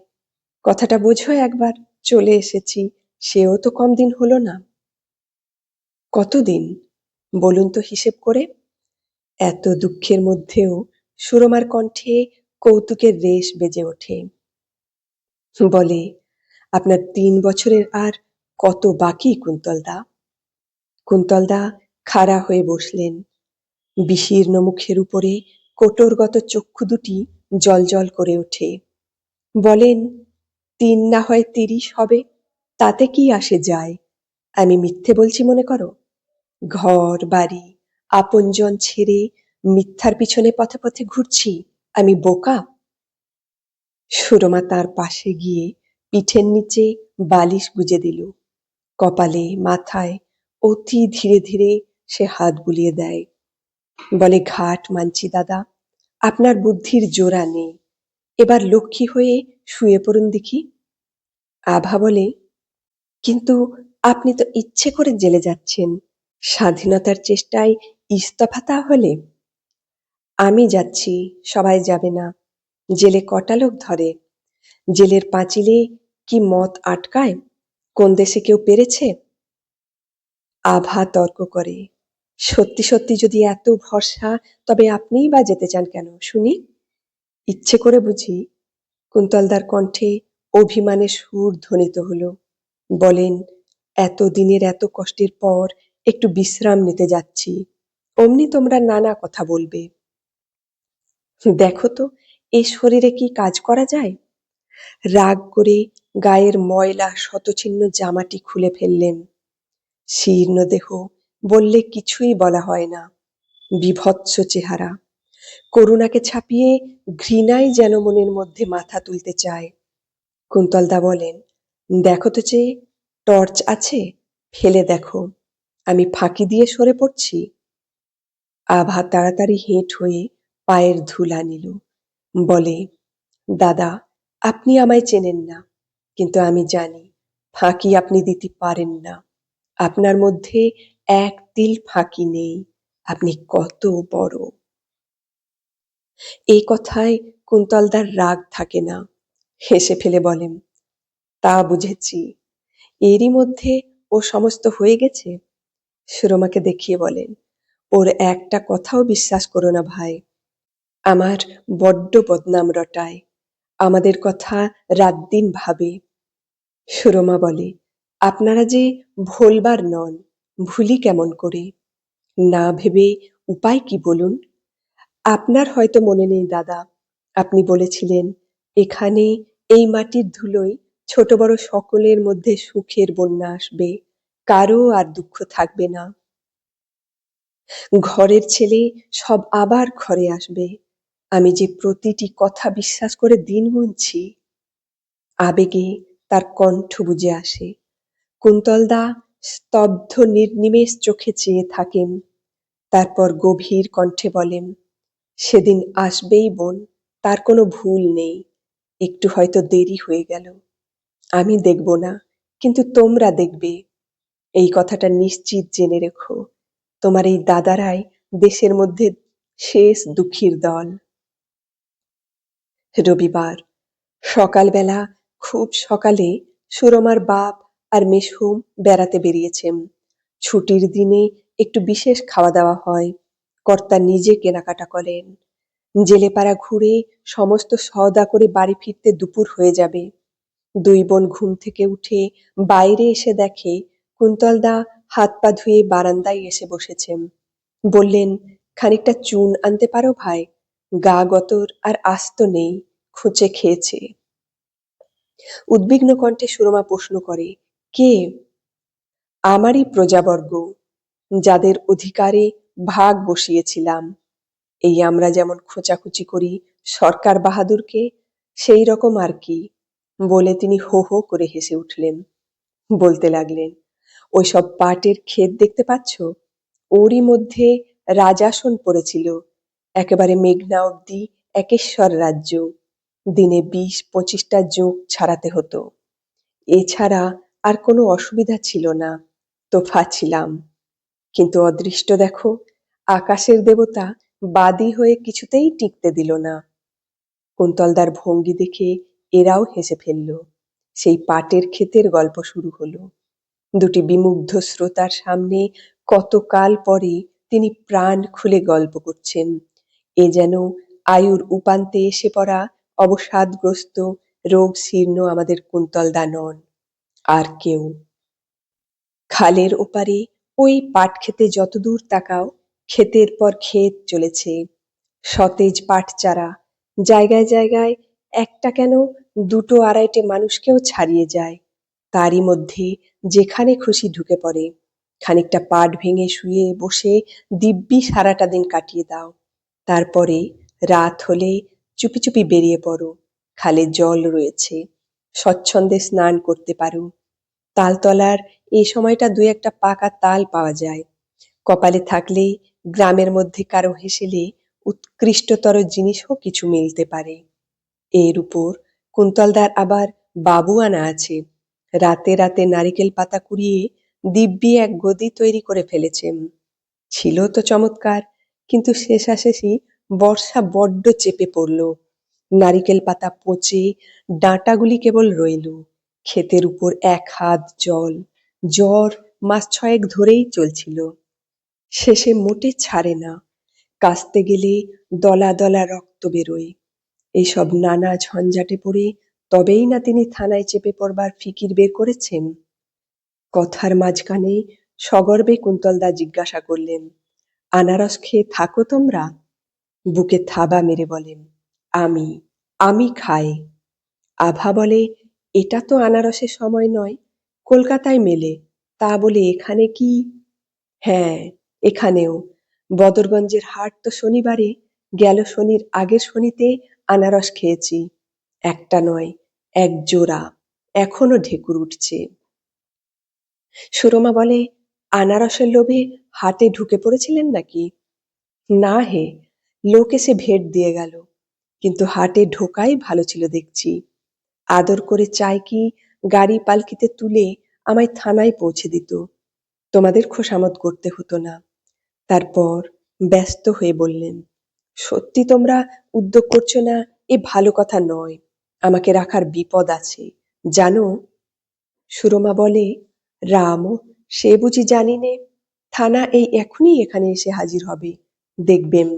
A: কথাটা বোঝো একবার, চলে এসেছি, সেও তো কম দিন হলো না। কতদিন বলুন তো হিসেব করে? এত দুঃখের মধ্যেও সুরমার কণ্ঠে কৌতুকের রেশ বেজে ওঠে। বলে, আপনার 3 বছরের আর কত বাকি কুন্তলদা? কুন্তলদা খাড়া হয়ে বসলেন। বিশীর্ণ মুখের উপরে কোটরগত চক্ষু দুটি জ্বলজ্বল করে ওঠে। বলেন, ৩ না হয় ৩০ হবে, তাতে কি আসে যায়? আমি মিথ্যে বলছি মনে করো? ঘর বাড়ি আপনজন ছেড়ে মিথ্যার পিছনে পথে পথে ঘুরছি, আমি বোকা? সুরমা তার পাশে গিয়ে পিঠের নিচে বালিশ গুজে দিল। কপালে মাথায় অতি ধীরে ধীরে সে হাত বুলিয়ে দেয়। বলে, ঘাট মানছি দাদা, আপনার বুদ্ধির জোড়া নেই, এবার লক্ষ্মী হয়ে শুয়ে পড়ুন দেখি। আভা বলে, কিন্তু আপনি তো ইচ্ছে করে জেলে যাচ্ছেন, স্বাধীনতার চেষ্টায় ইস্তফা তাহলে? আমি যাচ্ছি, সবাই যাবে না। জেলে কটা লোক ধরে? জেলের পাঁচিলে কি মত আটকায়? কোন দেশে কেউ পেরেছে? আভা তর্ক করে, সত্যি সত্যি যদি এত ভরসা, তবে আপনিই বা যেতে চান কেন শুনি? ইচ্ছে করে বুঝি? কুন্তলদার কণ্ঠে অভিমানের সুর ধ্বনিত হলো। বলেন, এত দিনের এত কষ্টের পর একটু বিশ্রাম নিতে যাচ্ছি, অমনি তোমরা নানা কথা বলবে। দেখো তো এই শরীরে কি কাজ করা যায়? রাগ করে গায়ের ময়লা শতছিন্ন জামাটি খুলে ফেললেন। শীর্ণ দেহ, বললে কিছুই বলা হয় না। বিভৎস চেহারা, করুণাকে ছাপিয়ে ঘৃণাই যেন মনের মধ্যে মাথা তুলতে চায়। কুন্তলদা বলেন, দেখো তো চেয়ে, টর্চ আছে, ফেলে দেখো, আমি ফাঁকি দিয়ে সরে পড়ছি। আভা তাড়াতাড়ি হেঁট হয়ে পায়ের ধুলা নিল। বলে, দাদা, আপনি আমায় চেনেন না, কিন্তু আমি জানি ফাঁকি আপনি দিতে পারেন না। আপনার মধ্যে এক তিল ফাঁকি নেই, আপনি কত বড়। এই কথায় কুন্তলদার রাগ থাকে না, হেসে ফেলে বলেন, তা বুঝেছি। এরই মধ্যে ও সমস্ত হয়ে গেছে? সুরমাকে দেখিয়ে বলেন, ওর একটা কথাও বিশ্বাস করো না ভাই, আমার বড্ড বদনাম রটায়, আমাদের কথা রাত দিন ভাবে। সুরমা বলে, আপনারা যে ভোলবার নন, ভুলি কেমন করে? না ভেবে উপায় কি বলুন? আপনার হয়তো মনে নেই দাদা, আপনি বলেছিলেন, এখানে এই মাটির ধুলোয় ছোট বড় সকলের মধ্যে সুখের বন্যা আসবে, কারো আর দুঃখ থাকবে না। ঘরের ছেলে সব আবার ঘরে আসবে। আমি যে প্রতিটি কথা বিশ্বাস করে দিন গুনছি। আবেগে তার কণ্ঠ বুজে আসে। কুন্তলদা স্তব্ধ নির্নিমেষ চোখে চেয়ে থাকেন। তারপর গভীর কণ্ঠে বলেন, সেদিন আসবেই বোন, তার কোনো ভুল নেই। একটু হয়তো দেরি হয়ে গেল, আমি দেখব না, কিন্তু তোমরা দেখবে। এই কথাটা নিশ্চিত জেনে রেখো, তোমার এই দাদারাই দেশের মধ্যে শেষ দুঃখীর দল। রবিবার সকালবেলা খুব সকালে সুরমার বাপ আর মেসহুম বেড়াতে বেরিয়েছেন। ছুটির দিনে একটু বিশেষ খাওয়া দাওয়া হয়। কর্তা নিজে কেনাকাটা করেন। জেলেপাড়া ঘুরে সমস্ত সওদা করে বাড়ি ফিরতে দুপুর হয়ে যাবে। দুই বোন ঘুম থেকে উঠে বাইরে এসে দেখে কুন্তলদা হাত পা ধুয়ে বারান্দায় এসে বসেছেন। বললেন, খানিকটা চুন আনতে পারো ভাই, গা গতর আর আস্ত নেই, খুঁচে খেয়েছে। উদ্বিগ্ন কণ্ঠে সুরমা প্রশ্ন করে, কে? আমারই প্রজাবর্গ, যাদের অধিকারে ভাগ বসিয়েছিলাম। এই আমরা যেমন খোঁচাখুচি করি সরকার বাহাদুরকে, সেই রকম আর কি। বলে তিনি হো হো করে হেসে উঠলেন। বলতে লাগলেন, ওইসব পাটের ক্ষেত দেখতে পাচ্ছ, ওরই মধ্যে রাজাসন পড়েছিল, একেবারে মেঘনা অব্দি একেশ্বর রাজ্য। দিনে ২০-২৫টা জোঁক ছাড়াতে হতো। এছাড়া আর কোনো অসুবিধা ছিল না, তোফা ছিলাম। কিন্তু অদৃষ্ট দেখো, আকাশের দেবতা বাদী হয়ে কিছুতেই টিকতে দিল না। কুন্তলদার ভঙ্গি দেখে এরাও হেসে ফেলল। সেই পাটের ক্ষেতের গল্প শুরু হলো। দুটি বিমুগ্ধ শ্রোতার সামনে কতকাল পরে তিনি প্রাণ খুলে গল্প করছেন। এ যেন আয়ুর উপান্তে এসে পড়া অবসাদগ্রস্ত রোগ শীর্ণ আমাদের কুন্তলদা নন, আর কেউ। খালের ওপারে ওই পাট খেতে যতদূর তাকাও ক্ষেতের পর ক্ষেত চলেছে, সতেজ পাট চারা, জায়গায় জায়গায় একটা কেন দুটো আড়াইটে মানুষকেও ছাড়িয়ে যায়। তারই মধ্যে যেখানে খুশি ঢুকে পড়ে, খানিকটা পাট ভেঙে শুয়ে বসে দিব্যি সারাটা দিন কাটিয়ে দাও। তারপরে রাত হলে চুপি চুপি বেরিয়ে পড়ো, খালে জল রয়েছে, স্বচ্ছন্দে স্নান করতে পারো। তালতলার এই সময়টা দুই একটা পাকা তাল পাওয়া যায়, কপালে থাকলে গ্রামের মধ্যে কারো হেসেলে উৎকৃষ্টতর জিনিসও কিছু মিলতে পারে। এর উপর কুন্তলদার আবার বাবু আনা আছে, রাতে রাতে নারিকেল পাতা কুড়িয়ে দিব্যি এক গদি তৈরি করে ফেলেছেন। ছিল তো চমৎকার, কিন্তু শেষাশেষি বর্ষা বড্ড চেপে পড়ল, নারিকেল পাতা পচে ডাঁটাগুলি কেবল রইল। ক্ষেতের উপর এক হাত জল, জ্বর মাস ছয়েক ধরেই চলছিল, শেষে মোটে ছাড়ে না, কাস্তে গেলে দলা দলা রক্ত বেরোয়। এইসব নানা ঝঞ্ঝাটে পড়ে তবেই না তিনি থানায় চেপে পড়বার ফিকির বের করেছেন। কথার মাঝখানে সগর্বে কুন্তলদা জিজ্ঞাসা করলেন, আনারস খেয়ে থাকো তোমরা? বুকে থাবা মেরে বলেন, আমি আমি খাই। আভা বলে, এটা তো আনারসের সময় নয়, কলকাতায় মেলে, তা বলে এখানে কি? হ্যাঁ, এখানেও। বদরগঞ্জের হাট তো শনিবারে, গেল শনির আগের শনিতে আনারস খেয়েছি, একটা নয়, এক জোড়া, এখনো ঢেকুর উঠছে। সুরমা বলে, আনারসের লোভে হাটে ঢুকে পড়েছিলেন নাকি? না হে, লোক এসে ভেট দিয়ে গেল, কিন্তু হাটে ঢোকাই ভালো ছিল দেখছি। আদর করে চায় কি গাড়ি পালকিতে তুলে আমায় থানায় পৌঁছে দিত, তোমাদের খোসামত করতে হতো না। তারপর ব্যস্ত হয়ে বললেন, সত্যি তোমরা উদ্যোগ করছো না এ ভালো কথা নয়, আমাকে রাখার বিপদ আছে জানো। সুরমা বলে, রাম, সে বুঝি জানি নে, থানা এই এখনই এখানে এসে হাজির হবে, দেখবেন।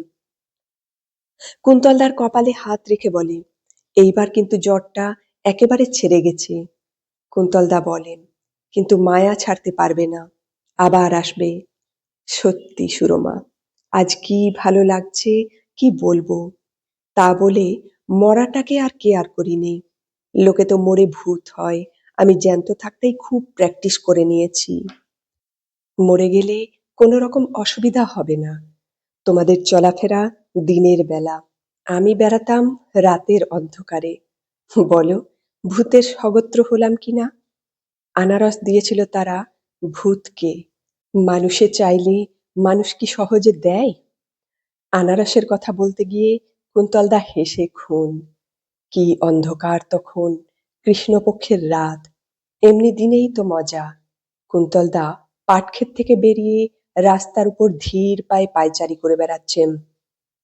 A: কুন্তলদার কপালে হাত রেখে বলে, এইবার কিন্তু জ্বরটা একেবারে ছেড়ে গেছে। কুন্তলদা বলেন, কিন্তু মায়া ছাড়তে পারবে না, আবার আসবে। সত্যি সুরমা, আজ কি ভালো লাগছে কি বলবো। তা বলে মরাটাকে আর কেয়ার করিনি, লোকে তো মরে ভূত হয়, আমি জ্যান্ত থাকতেই খুব প্র্যাকটিস করে নিয়েছি। মরে গেলে কোনো রকম অসুবিধা হবে না, তোমাদের চলাফেরা দিনের বেলা, আমি বেড়াতাম রাতের অন্ধকারে। বলো, ভূতের স্বগোত্র হলাম কিনা? আনারস দিয়েছিল তারা ভূতকে, মানুষে চাইলে মানুষ কি সহজে দেয়? আনারসের কথা বলতে গিয়ে কুন্তলদা হেসে খুন। কি অন্ধকার তখন, কৃষ্ণপক্ষের রাত, এমনি দিনেই তো মজা। কুন্তলদা পাটক্ষেত থেকে বেরিয়ে রাস্তার উপর ধীর পায়ে পায়চারি করে বেড়াচ্ছেন।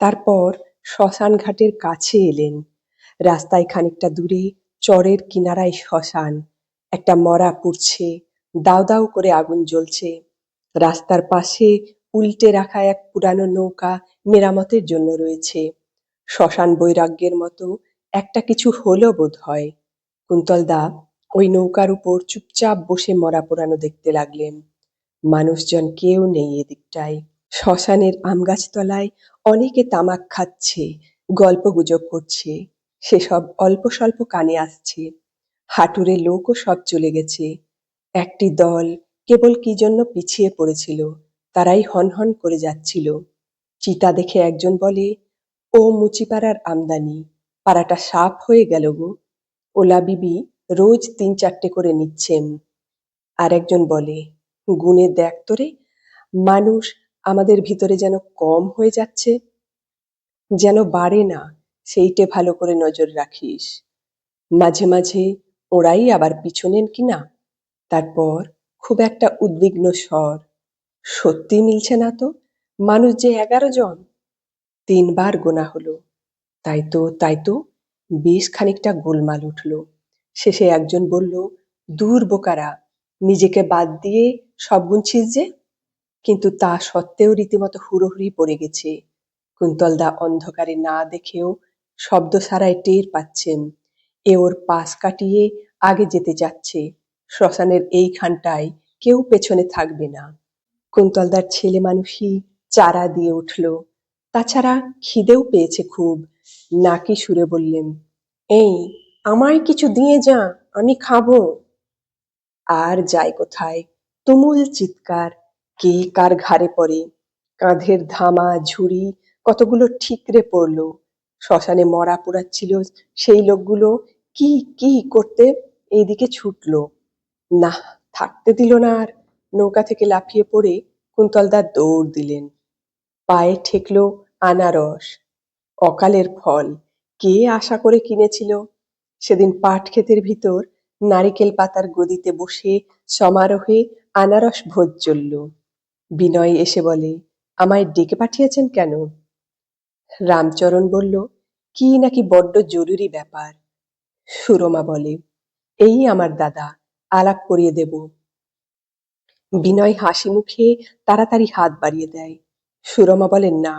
A: তারপর শ্মশান ঘাটের কাছে এলেন। রাস্তায় খানিকটা দূরে চরের কিনারায় শ্মশান, একটা মরা পুড়ছে, দাউ দাউ করে আগুন জ্বলছে। রাস্তার পাশে উল্টে রাখা এক পুরানো নৌকা মেরামতের জন্য রয়েছে। শ্মশান বৈরাগ্যের মতো একটা কিছু হলো বোধ হয়। কুন্তলদা ওই নৌকার উপর চুপচাপ বসে মরা পোড়ানো দেখতে লাগলেন। মানুষজন কেউ নেই এদিকটায়। শ্মশানের আমগাছতলায় অনেকে তামাক খাচ্ছে, গল্পগুজব করছে, সেসব অল্প স্বল্প কানে আসছে। হাটুরে লোকও সব চলে গেছে, একটি দল কেবল কি জন্য পিছিয়ে পড়েছিল, তারাই হনহন করে যাচ্ছিল। চিতা দেখে একজন বলে, ও মুচিপাড়ার আমদানি, পাড়াটা সাফ হয়ে গেল গো, ওলা বিবি রোজ ৩-৪টে করে নিচ্ছেন। আর একজন বলে, গুনে দেখ তোরে, মানুষ আমাদের ভিতরে যেন কম হয়ে যাচ্ছে, যেন বাড়ে না, সেইটে ভালো করে নজর রাখিস। মাঝে মাঝে ওরাই আবার পিছু নেন কিনা। তারপর খুব একটা উদ্বিগ্ন স্বর, সত্যি মিলছে না তো, মানুষ যে 11 জন, 3বার গোনা হলো। তাই তো, বেশ খানিকটা গোলমাল উঠল। শেষে একজন বলল, দূর বোকারা, নিজেকে বাদ দিয়ে সব গুনছিস যে। কিন্তু তা সত্ত্বেও রীতিমতো হুড়োহুড়ি পড়ে গেছে। কুন্তলদা অন্ধকারে না দেখেও শব্দ সারায় টের পাচ্ছেন, এ ওর পাশ কাটিয়ে আগে যেতে যাচ্ছে, শ্মশানের এইখানটায় কেউ পেছনে থাকবে না। কুন্তলদার ছেলে মানুষই চারা দিয়ে উঠল। তাছাড়া খিদেও পেয়েছে খুব। নাকি সুরে বললেন, এই, আমায় কিছু দিয়ে যা, আমি খাবো। আর যায় কোথায়, তুমুল চিৎকার, কে কার ঘাড়ে পড়ে, কাঁধের ধামা ঝুড়ি কতগুলো ঠিকরে পড়ল। শ্মশানে মরা পোড়াচ্ছিল সেই লোকগুলো কি কি করতে এইদিকে ছুটল। না, থাকতে দিল না আর। নৌকা থেকে লাফিয়ে পড়ে কুন্তলদা দৌড় দিলেন। পায়ে ঠেকল আনারস, অকালের ফল। কে আশা করে কিনেছিল। সেদিন পাট ক্ষেতের ভিতর নারিকেল পাতার গদিতে বসে সমারোহে আনারস ভোজ চলল। বিনয় এসে বলে, আমায় ডেকে পাঠিয়েছেন কেন? রামচরণ বলল, কি নাকি বড্ড জরুরি ব্যাপার। সুরমা বলে, এই আমার দাদা, আলাপ করিয়ে দেব। বিনয় হাসি মুখে তাড়াতাড়ি হাত বাড়িয়ে দেয়। সুরমা বলেন, না,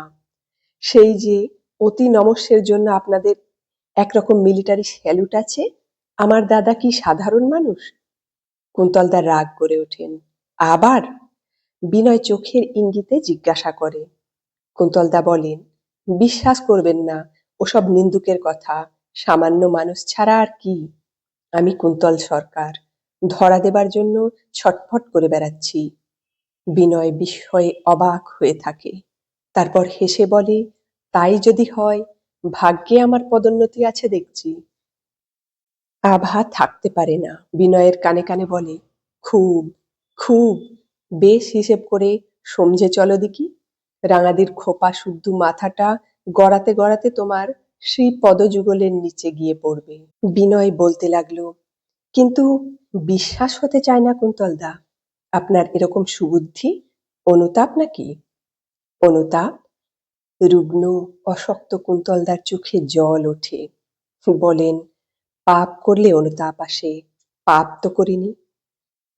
A: সেই যে অতি নমস্যের জন্য আপনাদের একরকম মিলিটারি স্যালুট আছে, আমার দাদা কি সাধারণ মানুষ? কুন্তলদা রাগ করে ওঠেন। আবার? বিনয় চোখের ইঙ্গিতে জিজ্ঞাসা করে। কুন্তলদা বলেন, বিশ্বাস করবেন না ওসব নিন্দুকের কথা, সামান্য মানুষ ছাড়া আর কি। আমি কুন্তল সরকার, ধরা দেবার জন্য ছটফট করে বেড়াচ্ছি। বিনয় বিস্ময়ে অবাক হয়ে থাকে। তারপর হেসে বলে, তাই যদি হয়, ভাগ্যে আমার পদোন্নতি আছে দেখছি। আভা থাকতে পারে না, বিনয়ের কানে কানে বলে, খুব খুব, বেশ হিসেব করে সমঝে চলো দেখি। রাঙাদির খোপা শুদ্ধ মাথাটা গড়াতে গড়াতে তোমার শ্রী পদযুগলের নিচে গিয়ে পড়বে। বিনয় বলতে লাগলো, কিন্তু বিশ্বাস হতে চায় না কুন্তলদা। আপনার এরকম সুবুদ্ধি অনুতাপ নাকি? অনুতাপ? রুগ্ন অশক্ত কুন্তলদার চোখে জল ওঠে। বলেন, পাপ করলে অনুতাপ আসে, পাপ তো করিনি।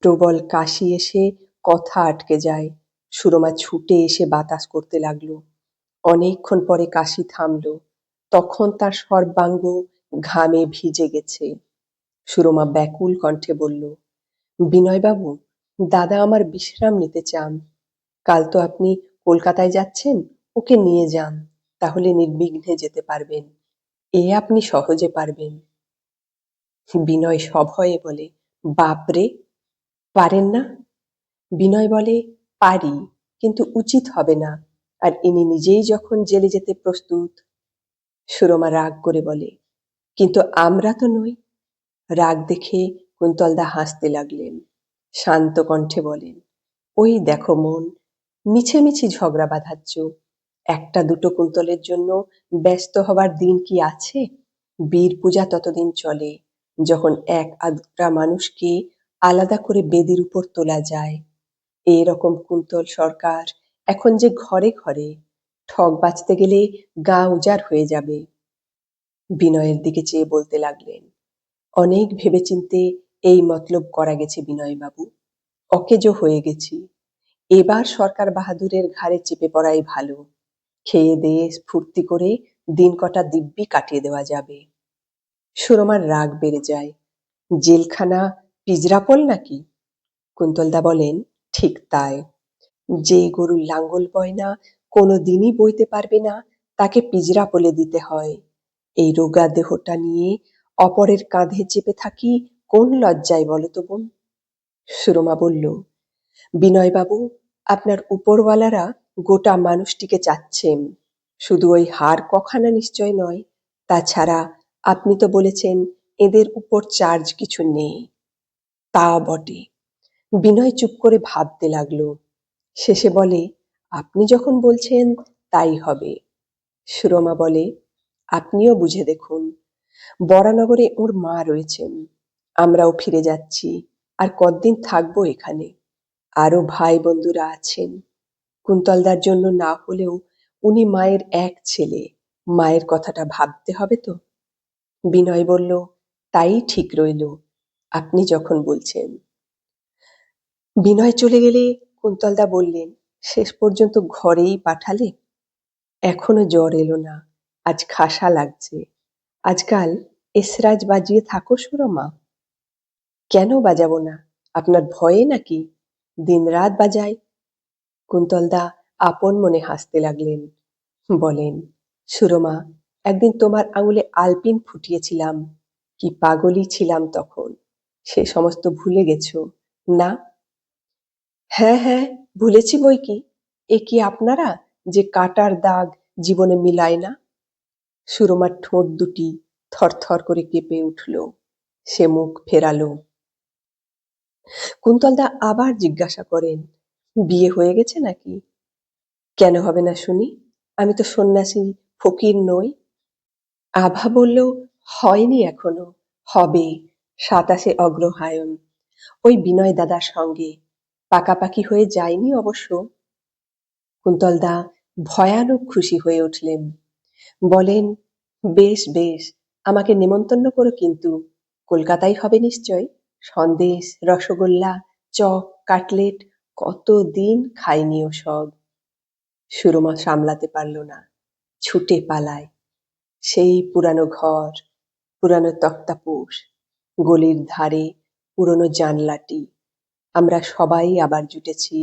A: প্রবল কাশি এসে কথা আটকে যায়। সুরমা ছুটে এসে বাতাস করতে লাগলো। অনেকক্ষণ পরে কাশি থামলো। তখন তার সর্বাঙ্গ ঘামে ভিজে গেছে। সুরমা ব্যাকুল কণ্ঠে বলল, বিনয়বাবু, দাদা আমার বিশ্রাম নিতে চান। কাল তো আপনি কলকাতায় যাচ্ছেন, ওকে নিয়ে যান, তাহলে নির্বিঘ্নে যেতে পারবেন। এ আপনি সহজে পারবেন। বিনয় সভয়ে বলে, বাপরে, পারেন না? বিনয় বলে, পারি, কিন্তু উচিত হবে না। আর ইনি নিজেই যখন জেলে যেতে প্রস্তুত। সুরমা রাগ করে বলে, কিন্তু আমরা তো নই। রাগ দেখে কুন্তলদা হাসতে লাগলেন। শান্ত কণ্ঠে বলেন, ওই দেখো মন, মিছেমিছি ঝগড়া বাঁধাচ্ছ। একটা দুটো কুন্তলের জন্য ব্যস্ত হবার দিন কি আছে? বীর পূজা ততদিন চলে যখন এক আধটা মানুষকে আলাদা করে বেদির উপর তোলা যায়। এরকম কুন্তল সরকার এখন যে ঘরে ঘরে, ঠক বাঁচতে গেলে গা উজাড় হয়ে যাবে। বিনয়ের দিকে চেয়ে বলতে লাগলেন, অনেক ভেবেচিন্তে এই মতলব করা গেছে বিনয়বাবু, অকেজো হয়ে গেছি। এবার সরকার বাহাদুরের ঘাড়ে চেপে পড়াই ভালো। খেয়ে দেয়ে ফুর্তি করে দিন কটা দিব্যি কাটিয়ে দেওয়া যাবে। সুরমার রাগ বেড়ে যায়। জেলখানা পিজরাপোল নাকি? কুন্তলদা বলেন, ঠিক তাই। যে গরুর লাঙ্গল বয় না, কোনো দিনই বইতে পারবে না, তাকে পিজরাপোলে দিতে হয়। এই রোগা দেহটা নিয়ে অপরের কাঁধে চেপে থাকি কোন লজ্জায় বলো তো বোন? সুরমা বলল, বিনয়বাবু, আপনার উপরওয়ালারা গোটা মানুষটিকে চাচ্ছেন, শুধু ওই হাড় কখানা নিশ্চয় নয়। তাছাড়া আপনি তো বলেছেন এদের উপর চার্জ কিছু নেই। তা বটে। বিনয় চুপ করে ভাবতে লাগলো। শেষে বলে, আপনি যখন বলছেন তাই হবে। সুরমা বলে, আপনিও বুঝে দেখুন, বরানগরে ওর মা রয়েছেন, আমরাও ফিরে যাচ্ছি, আর কতদিন থাকবো এখানে। আরো ভাই বন্ধুরা আছেন। কুন্তলদার জন্য না হলেও উনি মায়ের এক ছেলে, মায়ের কথাটা ভাবতে হবে তো। বিনয় বলল, তাই ঠিক রইল, আপনি যখন বলছেন। বিনয় চলে গেলে কুন্তলদা বললেন, শেষ পর্যন্ত ঘরেই পাঠালে? এখনো জ্বর এলো না, আজ খাসা লাগছে। আজকাল এসরাজ বাজিয়ে থাকো সুরমা? কেন বাজাবো না? আপনার ভয়ে নাকি? দিনরাত বাজাই। কুন্তলদা আপন মনে হাসতে লাগলেন। বলেন, সুরমা, একদিন তোমার আঙুলে আলপিন ফুটিয়েছিলাম। কি পাগলই ছিলাম তখন। সে সমস্ত ভুলে গেছো না? হ্যাঁ হ্যাঁ, ভুলেছি বইকি। এ কি আপনারা যে কাটার দাগ জীবনে মিলায় না? সুরমার ঠোঁট দুটি থরথর করে কেঁপে উঠল। সে মুখ ফেরালো। কুন্তলদা আবার জিজ্ঞাসা করেন, বিয়ে হয়ে গেছে নাকি? কেন হবে না শুনি? আমি তো সন্ন্যাসী ফকির নই। আভা বলল, হয়নি এখনো, হবে ২৭ অগ্রহায়ণ, ওই বিনয় দাদার সঙ্গে। পাকাপাকি হয়ে যায়নি অবশ্য। কুন্তলদা ভয়ানক খুশি হয়ে উঠলেন। বলেন, বেশ বেশ, আমাকে নেমন্তন্ন করো কিন্তু। কলকাতায় হবে নিশ্চয়। সন্দেশ, রসগোল্লা, চপ, কাটলেট, কতদিন খাইনি ওসব। সুরমা সামলাতে পারল না, ছুটে পালায়। সেই পুরানো ঘর, পুরানো তক্তাপোষ, গলির ধারে পুরনো জানলাটি। আমরা সবাই আবার জুটেছি।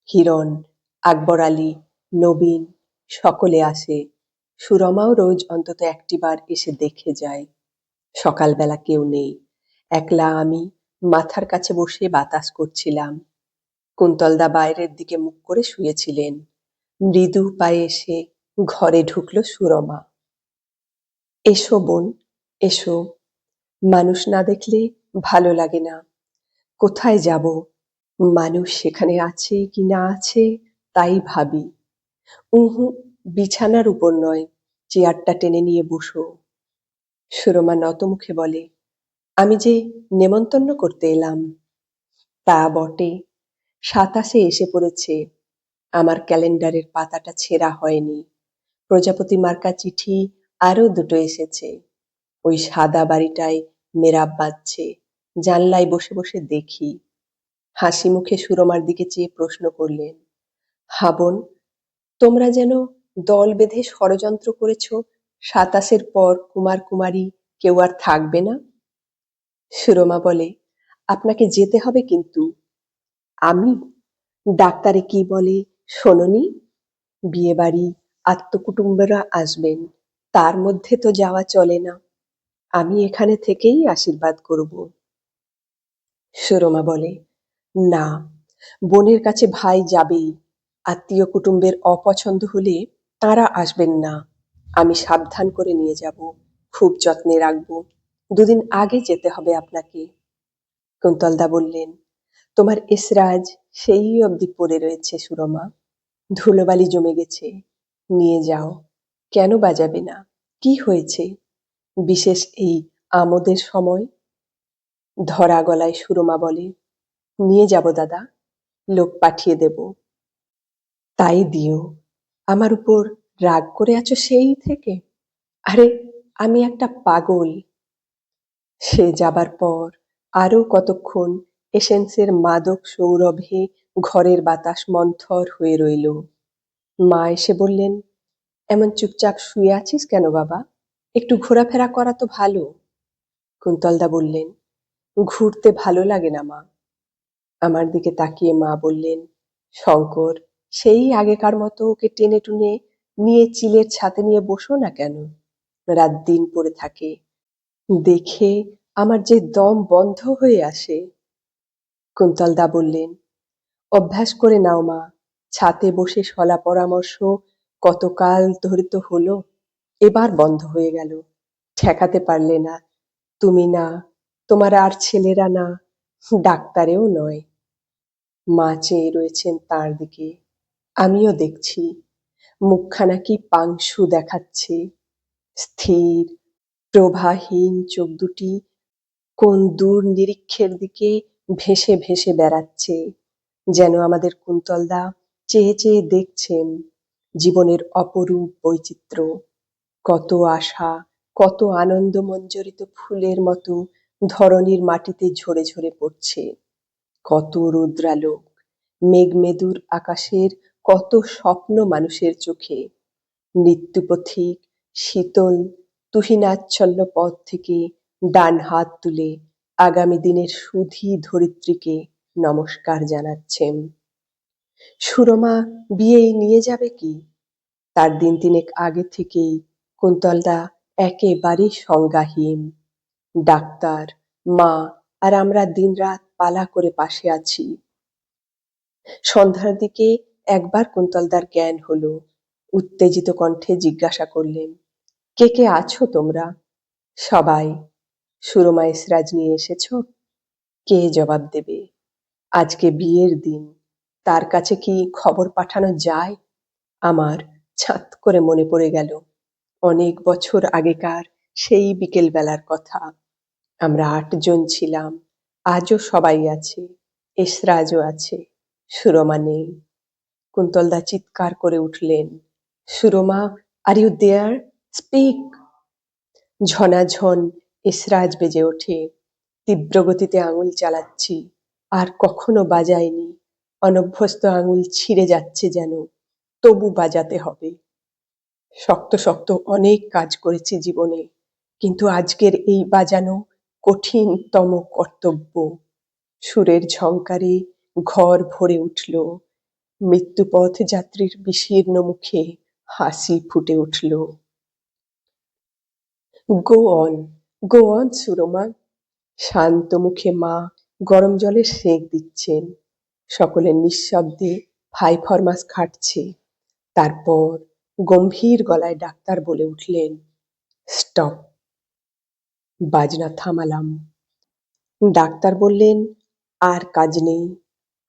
A: হিরণ, আকবর আলী, নবীন, সকলে আসে। সুরমাও রোজ অন্তত একটিবার এসে দেখে যায়। সকালবেলা কেউ নেই, একলা আমি মাথার কাছে বসে বাতাস করছিলাম। কুন্তলদা বাইরের দিকে মুখ করে শুয়েছিলেন। মৃদু পায়ে এসে ঘরে ঢুকল সুরমা। এসো বোন, এসো। মানুষ না দেখলে ভালো লাগে না। কোথায় যাব? মানুষ সেখানে আছে কি না আছে তাই ভাবি। উহু, বিছানার উপর নয়, চেয়ারটা টেনে নিয়ে বসো। সুরমা নতমুখে বলে, আমি যে নেমন্তন্ন করতে এলাম। তা বটে, ২৭ এসে পড়েছে। আমার ক্যালেন্ডারের পাতাটা ছেঁড়া হয়নি। প্রজাপতি মার্কা চিঠি আরো দুটো এসেছে। ওই সাদা বাড়িটায় মেরাব বাজছে। জানলায় বসে বসে দেখি। হাসি মুখে সুরমার দিকে চেয়ে প্রশ্ন করলেন, হাবন, তোমরা যেন দল বেঁধে ষড়যন্ত্র করেছ ২৭ পর কুমার কুমারী কেউ আর থাকবে না। সুরমা বলে, আপনাকে যেতে হবে কিন্তু। আমি? ডাক্তারে কি বলে শোনোনি? বিয়ে বাড়ি, আত্মকুটুম্বরা আসবেন, তার মধ্যে তো যাওয়া চলে না। আমি এখানে থেকেই আশীর্বাদ করব। সুরমা বলে, না, বোনের কাছে ভাই যাবেই। আত্মীয় কুটুম্বের অপছন্দ হলে তারা আসবেন না। আমি সাবধান করে নিয়ে যাব, খুব যত্নে রাখবো। ২ দিন আগে যেতে হবে আপনাকে। কুন্তলদা বললেন, তোমার এসরাজ সেই অবধি পড়ে রয়েছে সুরমা। ধুলোবালি জমে গেছে, নিয়ে যাও। কেন বাজাবে না? কি হয়েছে? বিশেষ এই আমোদের সময়। ধরা গলায় সুরমা বলে, নিয়ে যাব দাদা, লোক পাঠিয়ে দেব। তাই দিও। আমার উপর রাগ করে আছো সেই থেকে? আরে, আমি একটা পাগল। সে যাবার পর আরো কতক্ষণ এসেন্সের মাদক সৌরভে ঘরের বাতাস মন্থর হয়ে রইল। মা এসে বললেন, এমন চুপচাপ শুয়ে আছিস কেন বাবা? একটু ঘোরাফেরা করা তো ভালো। কুন্তলদা বললেন, ঘুরতে ভালো লাগে না মা। আমার দিকে তাকিয়ে মা বললেন, শঙ্কর, সেই আগেকার মতো ওকে টেনে টুনে নিয়ে চিলের ছাতে নিয়ে বসো না কেন? রাত দিন পড়ে থাকে। দেখে আমার যে দম বন্ধ হয়ে আসে। কুন্তলদা বললেন, অভ্যাস করে নাও মা। ছাতে বসে শলা পরামর্শ কতকাল ধরে তো হলো, এবার বন্ধ হয়ে গেল। ঠেকাতে পারলে না। তুমি না, তোমার আর ছেলেরা না, ডাক্তারেও নয়। মা চেয়ে রয়েছেন তার দিকে। আমিও দেখছি। মুখখানা কি পাংশু দেখাচ্ছে। স্থির, প্রভাহীন চোখ দুটি কোন দূর নিরীক্ষের দিকে ভেসে ভেসে বেড়াচ্ছে। যেন আমাদের কুন্তলদা চেয়ে চেয়ে দেখছেন জীবনের অপরূপ বৈচিত্র্য। কত আশা, কত আনন্দ মঞ্জরিত ফুলের মতো ধরণীর মাটিতে ঝরে ঝরে পড়ছে। কত রুদ্রালোক, মেঘমেদুর আকাশের কত স্বপ্ন মানুষের চোখে। মৃত্যুপথিক শীতল তুহিনাচ্ছন্ন পথ থেকে ডান হাত তুলে আগামী দিনের সুধী ধরিত্রীকে নমস্কার জানাচ্ছেন। সুরমা বিয়ে নিয়ে যাবে কি? তার দিন তিনেক আগে থেকেই কুন্তলদা একেবারে সংজ্ঞাহীন। ডাক্তার, মা আর আমরা দিনরাত পালা করে পাশে আছি। সন্ধ্যার দিকে একবার কুন্তলদার জ্ঞান হলো। উত্তেজিত কণ্ঠে জিজ্ঞাসা করলেন, কে কে আছো তোমরা? সবাই। সুরমা এসরাজ নিয়ে এসেছ? কে জবাব দেবে? আজকে বিয়ের দিন, তার কাছে কি খবর পাঠানো যায়? আমার ছাত করে মনে পড়ে গেল অনেক বছর আগেকার সেই বিকেল বেলার কথা। আমরা ৮ জন ছিলাম, আজও সবাই আছে, এসরাজও আছে, সুরমা নেই। কুন্তলদা চিৎকার করে উঠলেন, সুরমা, আর ইউ দেয়ার? স্পিক! ঝনাঝন এসরাজ বেজে ওঠে। তীব্র গতিতে আঙুল চালাচ্ছি, আর কখনো বাজাইনি। অনভ্যস্ত আঙুল ছিঁড়ে যাচ্ছে যেন, তবু বাজাতে হবে। শক্ত শক্ত অনেক কাজ করেছি জীবনে, কিন্তু আজকের এই বাজানো কঠিনতম কর্তব্য। সুরের ঝংকারে ঘর ভরে উঠল। মৃত্যুপথ যাত্রীর বিশীর্ণ মুখে হাসি ফুটে উঠল। Go on, go on Surama. শান্ত মুখে মা গরম জলের সেঁক দিচ্ছেন। সকলে নিঃশব্দে ফাই ফরমাস খাটছে। তারপর গম্ভীর গলায় ডাক্তার বলে উঠলেন, স্টপ। বাজনা থামালাম। ডাক্তার বললেন, আর কাজ নেই,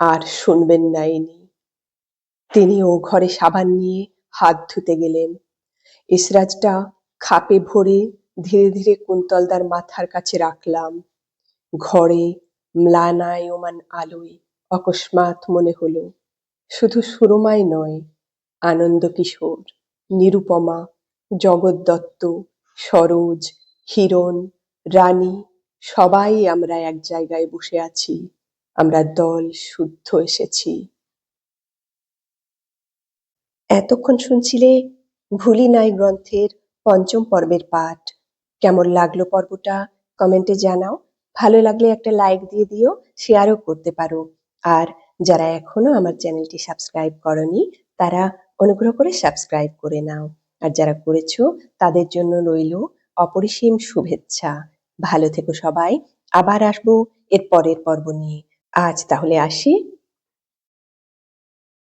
A: আর শুনবেন না ইনি। তিনি ও ঘরে সাবান নিয়ে হাত ধুতে গেলেন। এসরাজটা খাপে ভরে ধীরে ধীরে কুন্তলদার মাথার কাছে রাখলাম। ঘরে ম্লানায়মান আলোয় অকস্মাৎ মনে হলো, শুধু সুরমাই নয়, আনন্দ কিশোর, নিরুপমা, জগৎ দত্ত, সরোজ, হিরণ, রানী, সবাই আমরা এক জায়গায় বসে আছি। আমরা দল শুদ্ধ এসেছি। এতক্ষণ শুনছিলে ভুলি নাই গ্রন্থের পঞ্চম পর্বের পাঠ। কেমন লাগলো পর্বটা কমেন্টে জানাও। ভালো লাগলে একটা লাইক দিয়ে দিও, শেয়ারও করতে পারো। আর যারা এখনো আমার চ্যানেলটি সাবস্ক্রাইব করনি তারা অনুগ্রহ করে সাবস্ক্রাইব করে নাও। আর যারা করেছো তাদের জন্য রইল অপরিসীম শুভেচ্ছা। ভালো থেকো সবাই। আবার আসবো এর পরের পর্ব নিয়ে। আজ তাহলে আসি।